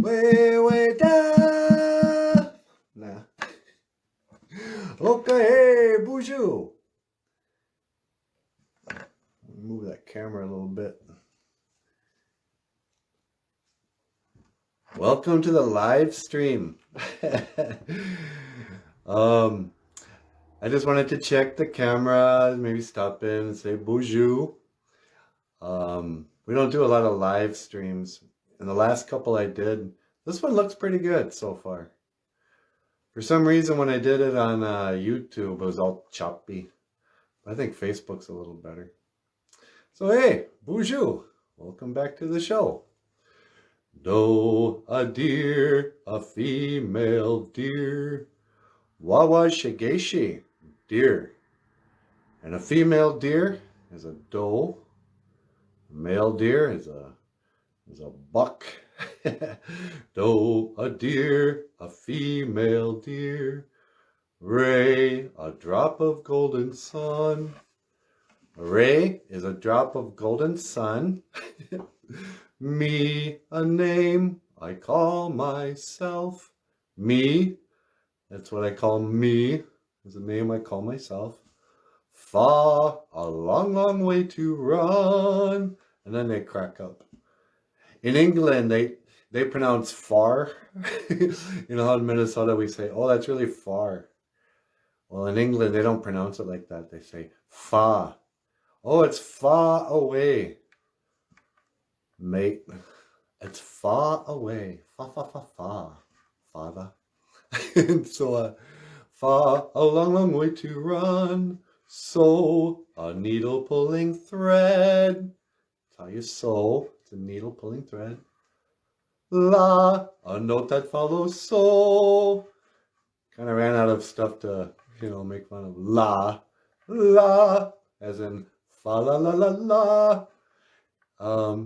way down. Nah. Okay, BOOZHOO. Move that camera a little bit. Welcome to the live stream. I just wanted to check the camera, maybe stop in and say BOOZHOO. We don't do a lot of live streams. In the last couple I did, this one looks pretty good so far. For some reason, when I did it on YouTube, it was all choppy. I think Facebook's a little better. So hey, BOOZHOO, welcome back to the show. Doe, a deer, a female deer. Wawa shigeshi, deer. And a female deer is a doe. A male deer is a buck. Doe, a deer, a female deer. Ray, a drop of golden sun. Ray is a drop of golden sun. Me, a name I call myself. Me, that's what I call me, is a name I call myself. Far, a long, long way to run. And then they crack up. In England, they pronounce far. You know how in Minnesota we say, oh, that's really far. Well, in England, they don't pronounce it like that. They say far. Oh, it's far away. Mate, it's far away. Far, far, far, far. Father. So, far, a long, long way to run. Sew a needle pulling thread. That's how you sew. It's a needle pulling thread. La, a note that follows so. Kind of ran out of stuff to, make fun of. La, la, as in fa la la la la.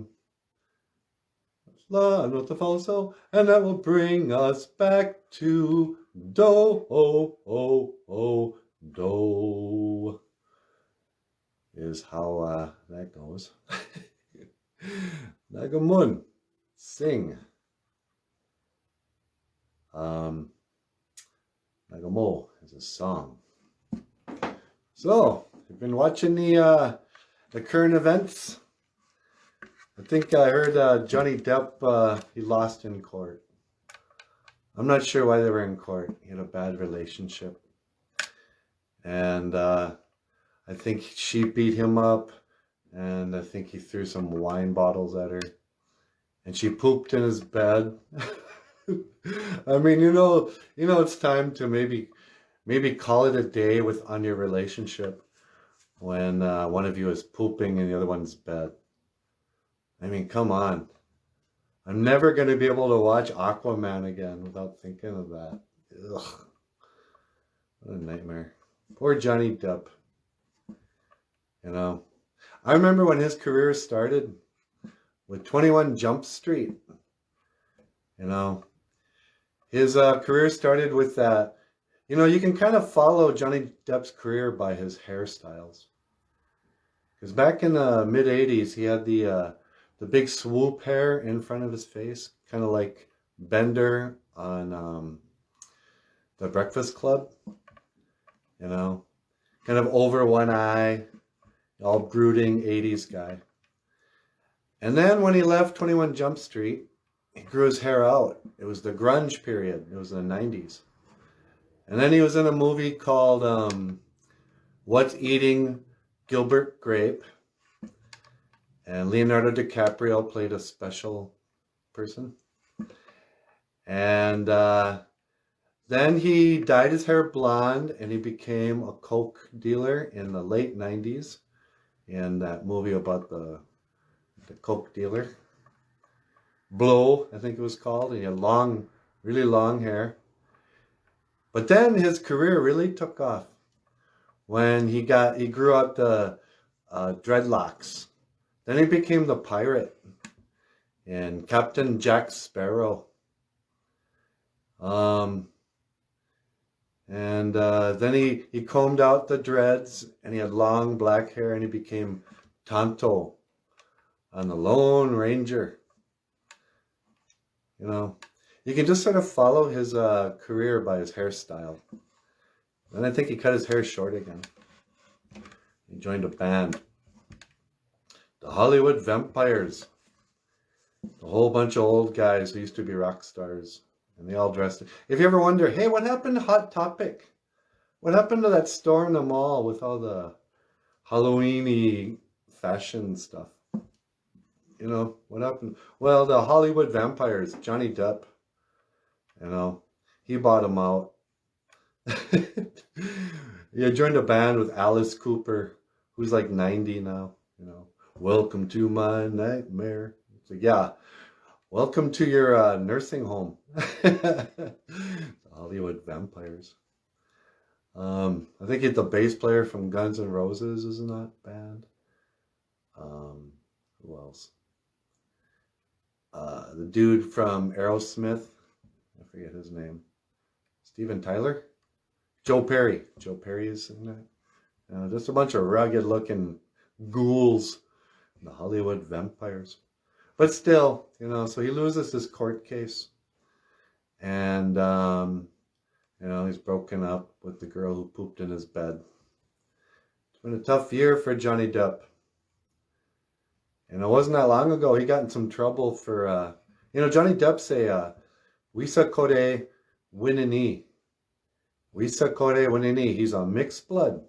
La, a note that follows so, and that will bring us back to do, do is how that goes. Nagamun, sing. Nagamo is a song. So, you've been watching the current events. I think I heard Johnny Depp, he lost in court. I'm not sure why they were in court. He had a bad relationship. And I think she beat him up. And I think he threw some wine bottles at her. And she pooped in his bed. I mean, it's time to maybe call it a day on your relationship when one of you is pooping in the other one's bed. I mean, come on. I'm never going to be able to watch Aquaman again without thinking of that. Ugh. What a nightmare. Poor Johnny Depp. I remember when his career started with 21 Jump Street. His career started with that. You can kind of follow Johnny Depp's career by his hairstyles. Because back in the mid-'80s, he had the big swoop hair in front of his face, kind of like Bender on The Breakfast Club. Kind of over one eye, all brooding 80s guy. And then when he left 21 Jump Street, he grew his hair out. It was the grunge period. It was in the 90s. And then he was in a movie called What's Eating Gilbert Grape? And Leonardo DiCaprio played a special person. And then he dyed his hair blonde and he became a coke dealer in the late 90s in that movie about the coke dealer. Blow, I think it was called. And he had long, really long hair. But then his career really took off when he grew out the dreadlocks. Then he became the pirate and Captain Jack Sparrow. And then he combed out the dreads and he had long black hair and he became Tonto on the Lone Ranger. You can just sort of follow his career by his hairstyle. And I think he cut his hair short again. He joined a band. The Hollywood Vampires. A whole bunch of old guys who used to be rock stars. And they all dressed. If you ever wonder, hey, what happened to Hot Topic? What happened to that store in the mall with all the Halloween-y fashion stuff? You know, what happened? Well, the Hollywood Vampires, Johnny Depp, you know, he bought them out. He joined a band with Alice Cooper, who's like 90 now, you know. Welcome to my nightmare. It's like, yeah, welcome to your nursing home. Hollywood Vampires. I think it's the bass player from Guns N' Roses is in that band. Who else? The dude from Aerosmith. I forget his name. Steven Tyler? Joe Perry. Joe Perry is in that. Just a bunch of rugged looking ghouls. The Hollywood Vampires. But still, you know, so he loses his court case. And, you know, he's broken up with the girl who pooped in his bed. It's been a tough year for Johnny Depp. And it wasn't that long ago he got in some trouble for, you know, Johnny Depp say, Wisa Kore Winini. Wisa Kore Winini. He's a mixed blood.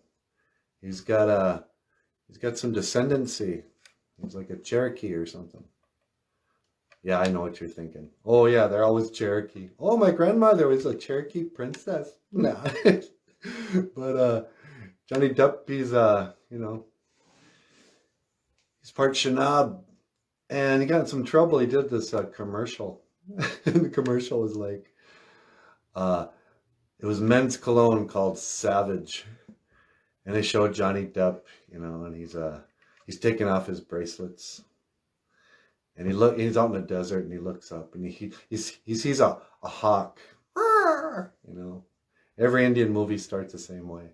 He's got some descendancy. He's like a Cherokee or something. Yeah, I know what you're thinking. Oh yeah, they're always Cherokee. Oh, my grandmother was a Cherokee princess. Nah. But Johnny Depp, he's you know, he's part Shanab. And he got in some trouble. He did this commercial. And the commercial was like, it was men's cologne called Savage. And they showed Johnny Depp, you know, and he's taking off his bracelets. And he's out in the desert and he looks up and he sees a hawk. You know, every Indian movie starts the same way.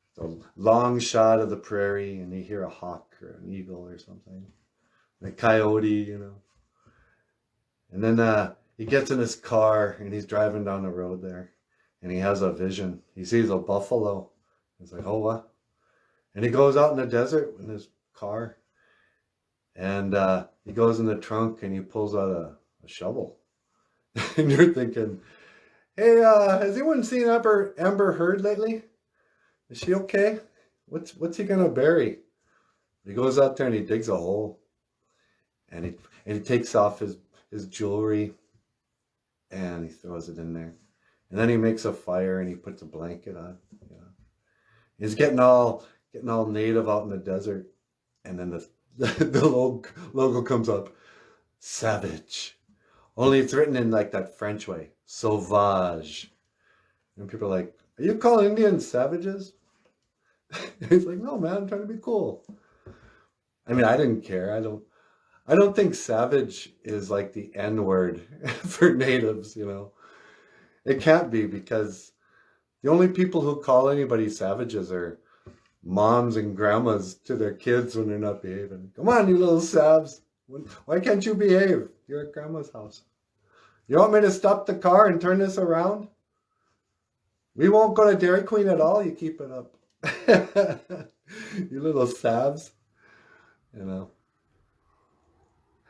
It's a long shot of the prairie and you hear a hawk or an eagle or something. A coyote, you know. And then he gets in his car and he's driving down the road there. And he has a vision. He sees a buffalo. He's like, oh, what? And he goes out in the desert in his car. And he goes in the trunk and he pulls out a shovel. And you're thinking, hey, has anyone seen Amber Heard lately? Is she okay? What's he gonna bury? He goes out there and he digs a hole. And he takes off his jewelry and he throws it in there. And then he makes a fire and he puts a blanket on. You know. He's getting all native out in the desert. And then the logo comes up, Savage. Only it's written in like that French way, Sauvage. And people are like, are you calling Indians savages? He's like, no, man, I'm trying to be cool. I mean, I didn't care. I don't think savage is like the N word for natives, you know. It can't be, because the only people who call anybody savages are moms and grandmas to their kids when they're not behaving. Come on, you little savs. Why can't you behave? You're at grandma's house. You want me to stop the car and turn this around? We won't go to Dairy Queen at all. You keep it up. You little savs. You know.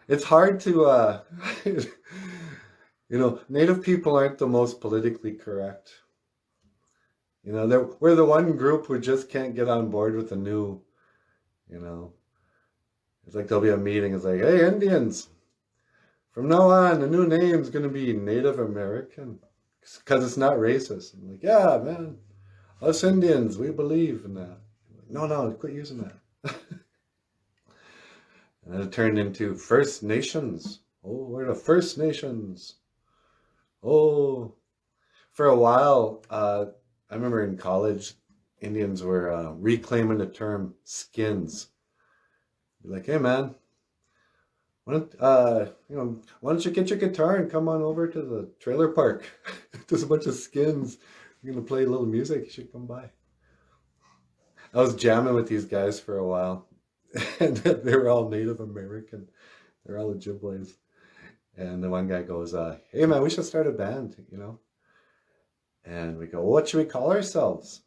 It's hard to, you know, Native people aren't the most politically correct. You know, we're the one group who just can't get on board with the new, you know. It's like there'll be a meeting. It's like, hey, Indians, from now on, the new name's going to be Native American because it's not racist. I'm like, yeah, man, us Indians, we believe in that. Like, no, quit using that. And then it turned into First Nations. Oh, we're the First Nations. Oh, for a while, I remember in college, Indians were reclaiming the term skins. Like, hey man, why don't you get your guitar and come on over to the trailer park? There's a bunch of skins. You're gonna play a little music. You should come by. I was jamming with these guys for a while, and they were all Native American. They're all Ojibwes, And the one guy goes, hey man, we should start a band, you know? And we go, well, what should we call ourselves?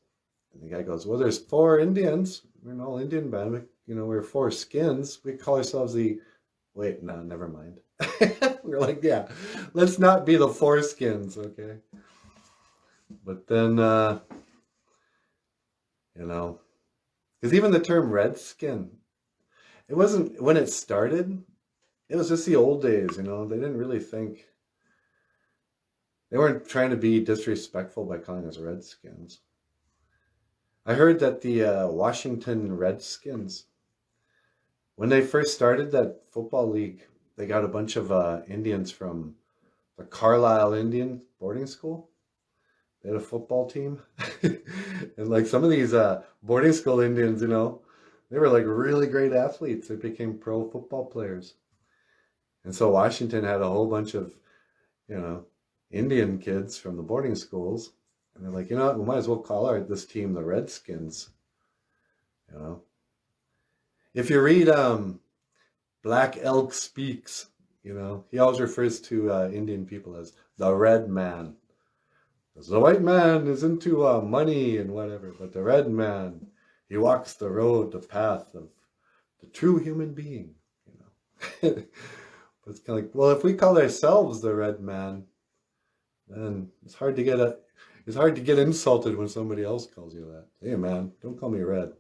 And the guy goes, well, there's 4 Indians. We're an all Indian band. You know, we're 4 skins. We call ourselves the, wait, no, never mind. We're like, yeah, let's not be the 4 skins, okay? But then, you know, because even the term Redskin, it wasn't, when it started, it was just the old days, you know, they didn't really think, they weren't trying to be disrespectful by calling us Redskins. I heard that the Washington Redskins, when they first started that football league, they got a bunch of Indians from the Carlisle Indian boarding school. They had a football team. And like some of these boarding school Indians, you know, they were like really great athletes. They became pro football players. And so Washington had a whole bunch of, you know, Indian kids from the boarding schools. And they're like, you know what, we might as well call this team the Redskins. You know, if you read Black Elk Speaks, you know, he always refers to Indian people as the red man. Because the white man is into money and whatever, but the red man, he walks the road, the path of the true human being, you know. But it's kind of like, well, if we call ourselves the red man, then it's hard to get insulted when somebody else calls you that. Hey man, don't call me red.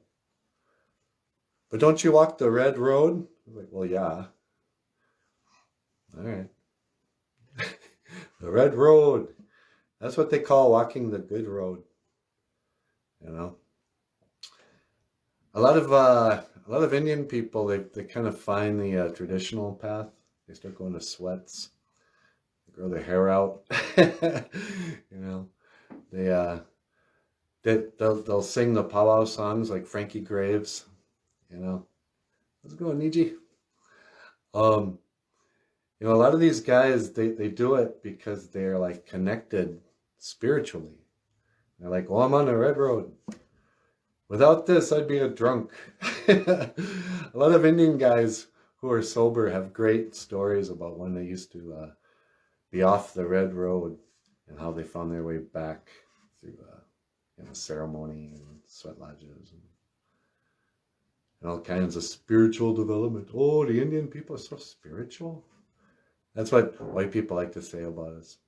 But don't you walk the red road? I'm like, well, yeah. All right. The red road. That's what they call walking the good road. You know. A lot of Indian people, they kind of find the traditional path. They start going to sweats, they grow their hair out. You know, they'll sing the powwow songs like Frankie Graves. You know, how's it going, Niji? You know, a lot of these guys, they do it because they're like connected spiritually. They're like, well, I'm on the red road. Without this, I'd be a drunk. A lot of Indian guys who are sober have great stories about when they used to be off the red road and how they found their way back through you know, ceremony and sweat lodges and all kinds of spiritual development. Oh, the Indian people are so spiritual. That's what white people like to say about us.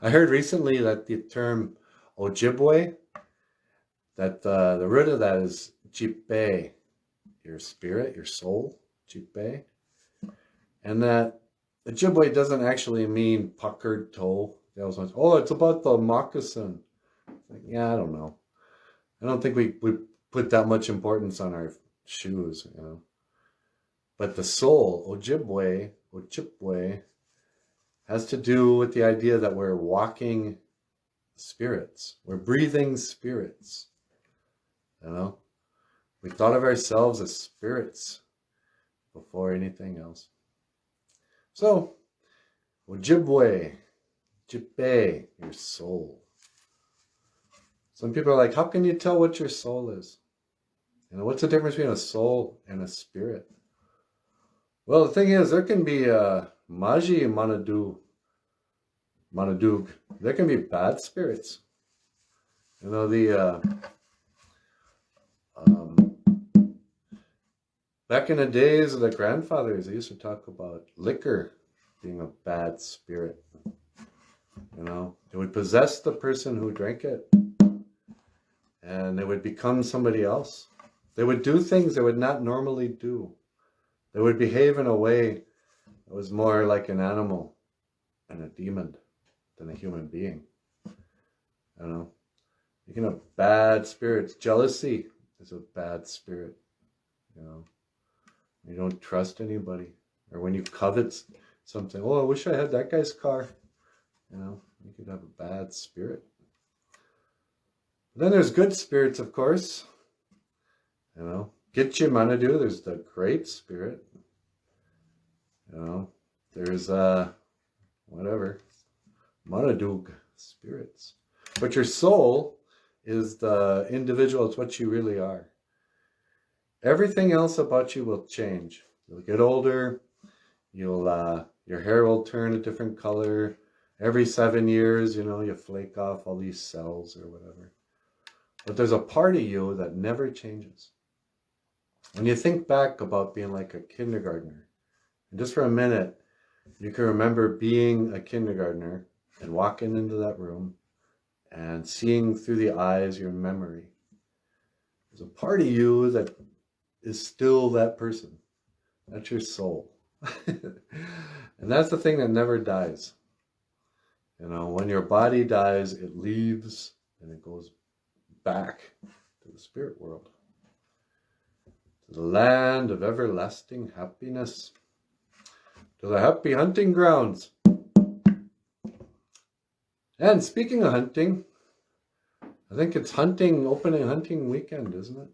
I heard recently that the term OJIBWE, that the root of that is GOFUNDME, your spirit, your soul, GOFUNDME. And that OJIBWE doesn't actually mean puckered toe. They always want, oh, it's about the moccasin. Like, yeah, I don't know. I don't think we put that much importance on our shoes, you know. But the soul, OJIBWE, has to do with the idea that we're walking spirits. We're breathing spirits. You know? We thought of ourselves as spirits before anything else. So, OJIBWE, your soul. Some people are like, how can you tell what your soul is? You know, what's the difference between a soul and a spirit? Well, the thing is, there can be Maji Manadug. There can be bad spirits. You know, back in the days of the grandfathers, they used to talk about liquor being a bad spirit. You know, it would possess the person who drank it, and they would become somebody else. They would do things they would not normally do. They would behave in a way that was more like an animal and a demon than a human being. You know, you can have bad spirits. Jealousy is a bad spirit. You know, you don't trust anybody, or when you covet something. Oh, I wish I had that guy's car. You know, you could have a bad spirit. Then there's good spirits, of course. You know, Gitche Manadu, there's the great spirit. You know, there's whatever, Manadug spirits. But your soul is the individual, it's what you really are. Everything else about you will change. You'll get older, your hair will turn a different color. Every 7 years, you know, you flake off all these cells or whatever. But there's a part of you that never changes. When you think back about being like a kindergartner, and just for a minute, you can remember being a kindergartner and walking into that room and seeing through the eyes your memory. There's a part of you that is still that person. That's your soul. And that's the thing that never dies. You know, when your body dies, it leaves and it goes back to the spirit world, to the land of everlasting happiness, to the happy hunting grounds. And speaking of hunting, I think it's opening hunting weekend, isn't it?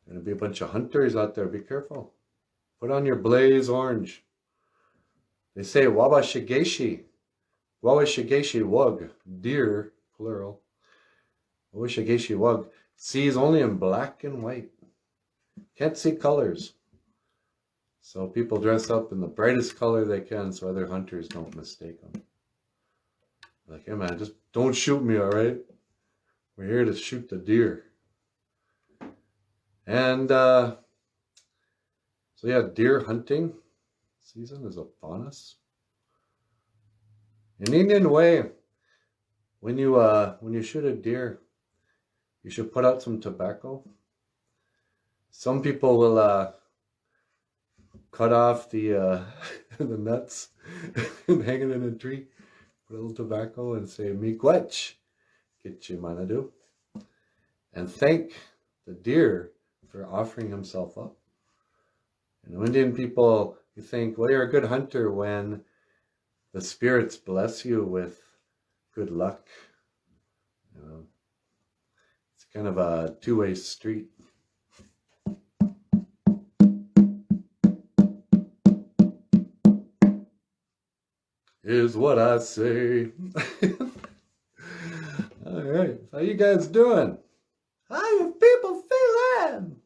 There's going to be a bunch of hunters out there. Be careful. Put on your blaze orange. They say wabashigeshi. Wabashigeshi wug. Deer, plural. Wabashigeshi wug. Sees only in black and white. Can't see colors. So people dress up in the brightest color they can so other hunters don't mistake them. Like, hey man, just don't shoot me, all right? We're here to shoot the deer. And so yeah, deer hunting season is upon us. In Indian way, when you shoot a deer, you should put out some tobacco. Some people will cut off the the nuts and hang it in a tree. Put a little tobacco and say miigwech, kitchi manadu, and thank the deer for offering himself up. And Indian people, you think, well, you're a good hunter when the spirits bless you with good luck. You know, it's kind of a two-way street. Is what I say. All right, how you guys doing? How you people feeling?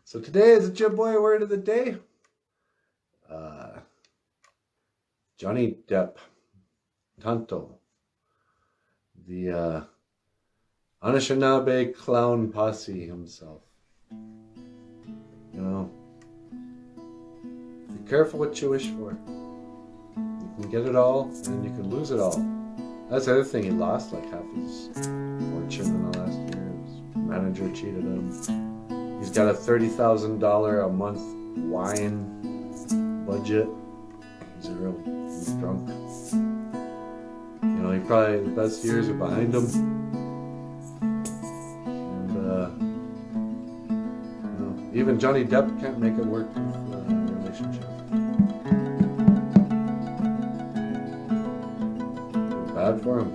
So today is the Ojibwe word of the day. Johnny Depp, Tonto, the Anishinaabe clown posse himself. You know, be careful what you wish for. You can get it all, and you can lose it all. That's the other thing. He lost like half his fortune in the last year. His manager cheated him. He's got a $30,000 a month wine budget. He's drunk. You know, the best years are behind him. And you know, even Johnny Depp can't make it work with a relationship. Bad for him.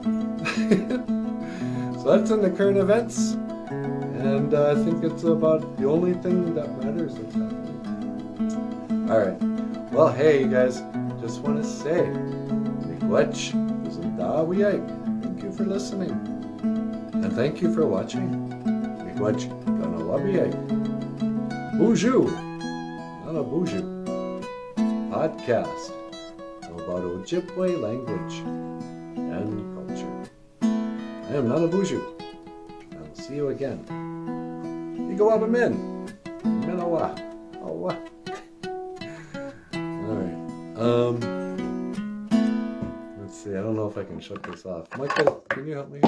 So that's in the current events, and I think it's about the only thing that matters that's happening. All right. Well, hey, you guys, just want to say, miigwech, BOOZHOO. Thank you for listening, and thank you for watching. Miigwech, BOOZHOO, NANABOOZHOO podcast about Ojibwe language and culture. I am NANABOOZHOO. I will see you again. Igawaba-min. Minawa. Awa. Alright. Let's see. I don't know if I can shut this off. Michael, can you help me?